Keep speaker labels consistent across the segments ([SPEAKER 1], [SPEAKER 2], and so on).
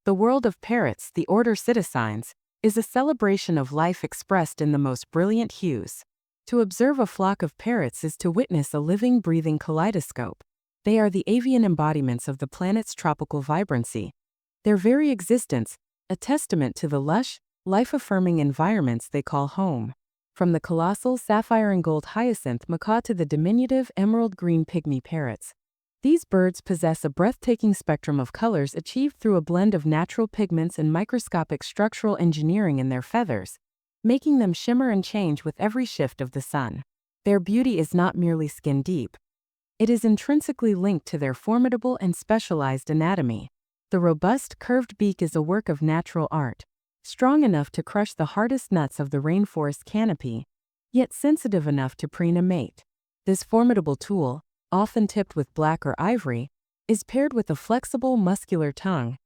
[SPEAKER 1] The world of parrots, the order Citizines, is a celebration of life expressed in the most brilliant hues. To observe a flock of parrots is to witness a living, breathing kaleidoscope. They are the avian embodiments of the planet's tropical vibrancy. Their very existence, a testament to the lush, life-affirming environments they call home. From the colossal sapphire and gold hyacinth macaw to the diminutive emerald green pygmy parrots, these birds possess a breathtaking spectrum of colors achieved through a blend of natural pigments and microscopic structural engineering in their feathers, making them shimmer and change with every shift of the sun. Their beauty is not merely skin deep. It is intrinsically linked to their formidable and specialized anatomy. The robust, curved beak is a work of natural art, strong enough to crush the hardest nuts of the rainforest canopy, yet sensitive enough to preen a mate. This formidable tool, often tipped with black or ivory, is paired with a flexible, muscular tongue,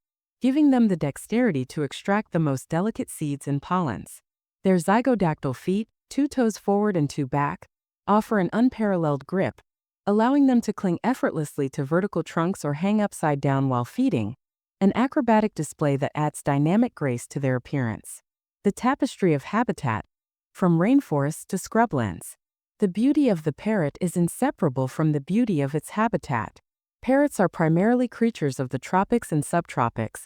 [SPEAKER 1] giving them the dexterity to extract the most delicate seeds and pollens. Their zygodactyl feet, 2 toes forward and 2 back, offer an unparalleled grip, allowing them to cling effortlessly to vertical trunks or hang upside down while feeding, an acrobatic display that adds dynamic grace to their appearance. The tapestry of habitat, from rainforests to scrublands. The beauty of the parrot is inseparable from the beauty of its habitat. Parrots are primarily creatures of the tropics and subtropics,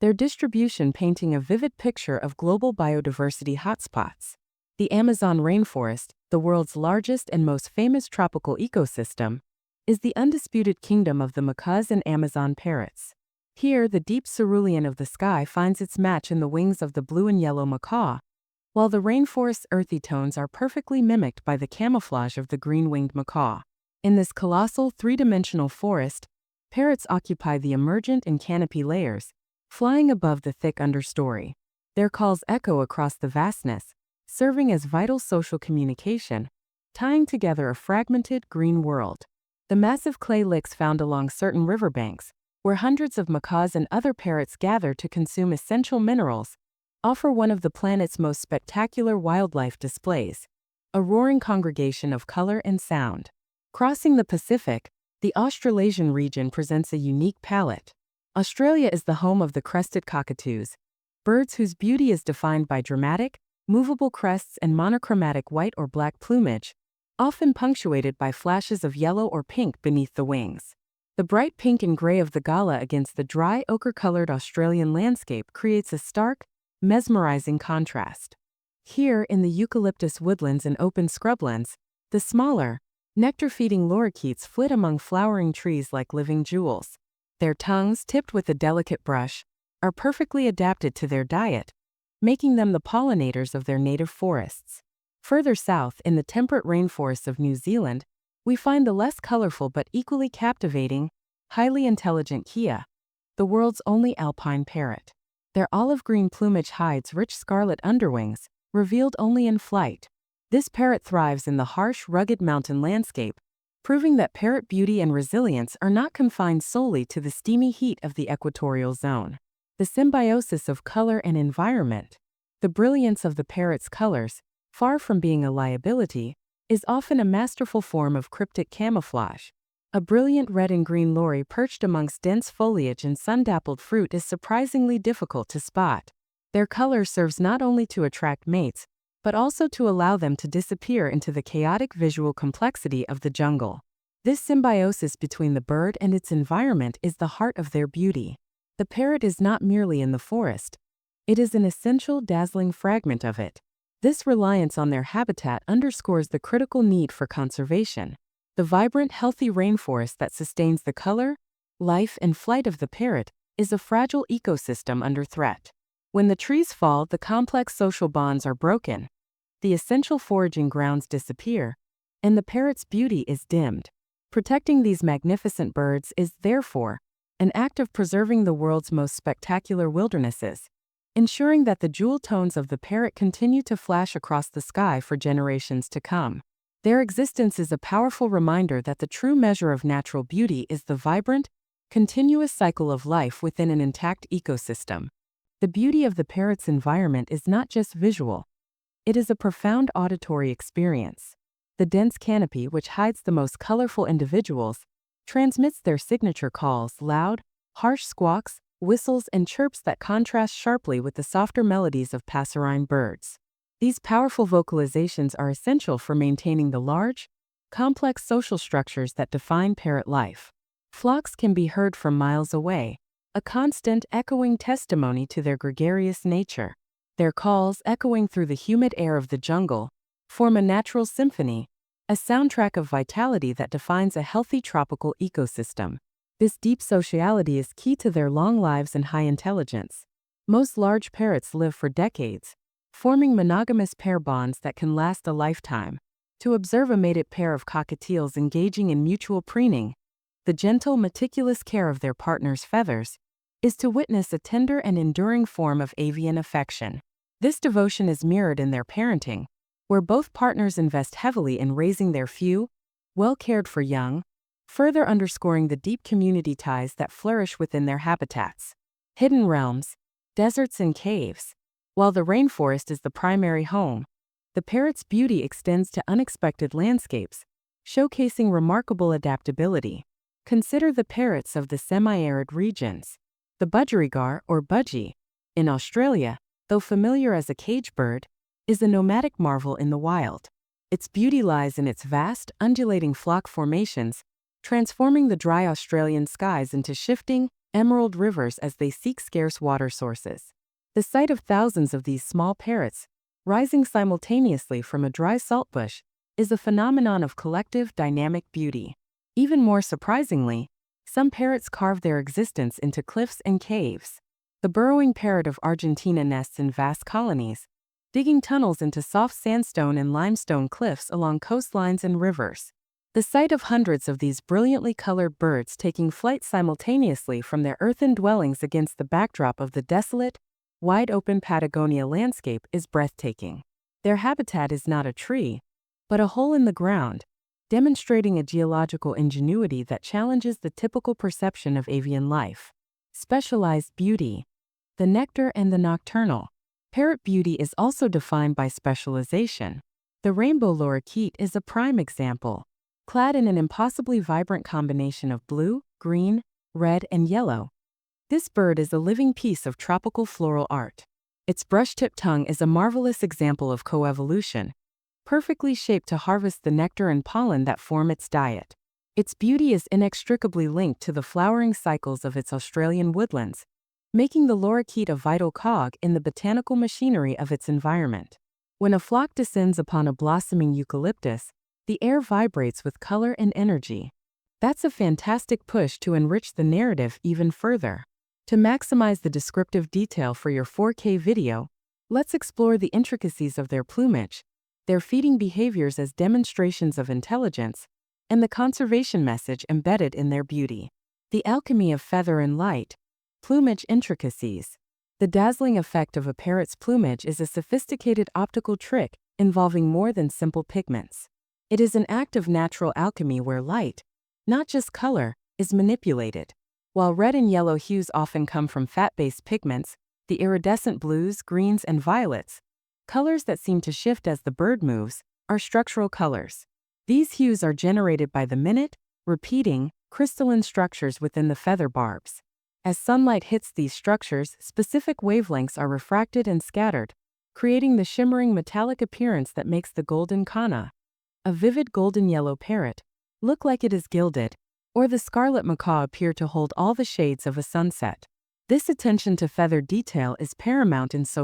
[SPEAKER 1] their distribution painting a vivid picture of global biodiversity hotspots. The Amazon rainforest, the world's largest and most famous tropical ecosystem, is the undisputed kingdom of the macaws and Amazon parrots. Here, the deep cerulean of the sky finds its match in the wings of the blue and yellow macaw, while the rainforest's earthy tones are perfectly mimicked by the camouflage of the green-winged macaw. In this colossal three-dimensional forest, parrots occupy the emergent and canopy layers, flying above the thick understory. Their calls echo across the vastness, serving as vital social communication, tying together a fragmented green world. The massive clay licks found along certain riverbanks, where hundreds of macaws and other parrots gather to consume essential minerals, offer one of the planet's most spectacular wildlife displays, a roaring congregation of color and sound. Crossing the Pacific, the Australasian region presents a unique palette. Australia is the home of the crested cockatoos, birds whose beauty is defined by dramatic, movable crests and monochromatic white or black plumage, often punctuated by flashes of yellow or pink beneath the wings. The bright pink and gray of the gala against the dry, ochre-colored Australian landscape creates a stark, mesmerizing contrast. Here, in the eucalyptus woodlands and open scrublands, the smaller, nectar-feeding lorikeets flit among flowering trees like living jewels. Their tongues, tipped with a delicate brush, are perfectly adapted to their diet, making them the pollinators of their native forests. Further south, in the temperate rainforests of New Zealand, we find the less colorful but equally captivating, highly intelligent kea, the world's only alpine parrot. Their olive-green plumage hides rich scarlet underwings, revealed only in flight. This parrot thrives in the harsh, rugged mountain landscape, proving that parrot beauty and resilience are not confined solely to the steamy heat of the equatorial zone. The symbiosis of color and environment. The brilliance of the parrot's colors, far from being a liability, is often a masterful form of cryptic camouflage. A brilliant red and green lory perched amongst dense foliage and sun-dappled fruit is surprisingly difficult to spot. Their color serves not only to attract mates, but also to allow them to disappear into the chaotic visual complexity of the jungle. This symbiosis between the bird and its environment is the heart of their beauty. The parrot is not merely in the forest. It is an essential, dazzling fragment of it. This reliance on their habitat underscores the critical need for conservation. The vibrant, healthy rainforest that sustains the color, life, and flight of the parrot is a fragile ecosystem under threat. When the trees fall, the complex social bonds are broken, the essential foraging grounds disappear, and the parrot's beauty is dimmed. Protecting these magnificent birds is, therefore, an act of preserving the world's most spectacular wildernesses, ensuring that the jewel tones of the parrot continue to flash across the sky for generations to come. Their existence is a powerful reminder that the true measure of natural beauty is the vibrant, continuous cycle of life within an intact ecosystem. The beauty of the parrot's environment is not just visual. It is a profound auditory experience. The dense canopy, which hides the most colorful individuals, transmits their signature calls, loud, harsh squawks, whistles, and chirps that contrast sharply with the softer melodies of passerine birds. These powerful vocalizations are essential for maintaining the large, complex social structures that define parrot life. Flocks can be heard from miles away, a constant, echoing testimony to their gregarious nature. Their calls, echoing through the humid air of the jungle, form a natural symphony, a soundtrack of vitality that defines a healthy tropical ecosystem. This deep sociality is key to their long lives and high intelligence. Most large parrots live for decades, forming monogamous pair bonds that can last a lifetime. To observe a mated pair of cockatiels engaging in mutual preening, the gentle, meticulous care of their partner's feathers, is to witness a tender and enduring form of avian affection. This devotion is mirrored in their parenting, where both partners invest heavily in raising their few, well-cared-for young, further underscoring the deep community ties that flourish within their habitats. Hidden realms, deserts and caves. While the rainforest is the primary home, the parrot's beauty extends to unexpected landscapes, showcasing remarkable adaptability. Consider the parrots of the semi-arid regions. The budgerigar, or budgie, in Australia, though familiar as a cage bird, is a nomadic marvel in the wild. Its beauty lies in its vast, undulating flock formations, transforming the dry Australian skies into shifting, emerald rivers as they seek scarce water sources. The sight of thousands of these small parrots, rising simultaneously from a dry saltbush, is a phenomenon of collective, dynamic beauty. Even more surprisingly, some parrots carve their existence into cliffs and caves. The burrowing parrot of Argentina nests in vast colonies, digging tunnels into soft sandstone and limestone cliffs along coastlines and rivers. The sight of hundreds of these brilliantly colored birds taking flight simultaneously from their earthen dwellings against the backdrop of the desolate, wide-open Patagonia landscape is breathtaking. Their habitat is not a tree, but a hole in the ground, demonstrating a geological ingenuity that challenges the typical perception of avian life. Specialized beauty. The nectar and the nocturnal. Parrot beauty is also defined by specialization. The rainbow lorikeet is a prime example. Clad in an impossibly vibrant combination of blue, green, red, and yellow, this bird is a living piece of tropical floral art. Its brush-tipped tongue is a marvelous example of coevolution, perfectly shaped to harvest the nectar and pollen that form its diet. Its beauty is inextricably linked to the flowering cycles of its Australian woodlands, making the lorikeet a vital cog in the botanical machinery of its environment. When a flock descends upon a blossoming eucalyptus, the air vibrates with color and energy. That's a fantastic push to enrich the narrative even further. To maximize the descriptive detail for your 4K video, let's explore the intricacies of their plumage, their feeding behaviors as demonstrations of intelligence, and the conservation message embedded in their beauty. The alchemy of feather and light. Plumage intricacies. The dazzling effect of a parrot's plumage is a sophisticated optical trick involving more than simple pigments. It is an act of natural alchemy where light, not just color, is manipulated. While red and yellow hues often come from fat-based pigments, the iridescent blues, greens, and violets, colors that seem to shift as the bird moves, are structural colors. These hues are generated by the minute, repeating, crystalline structures within the feather barbs. As sunlight hits these structures, specific wavelengths are refracted and scattered, creating the shimmering metallic appearance that makes the golden kana, a vivid golden yellow parrot, look like it is gilded, or the scarlet macaw appear to hold all the shades of a sunset. This attention to feather detail is paramount in social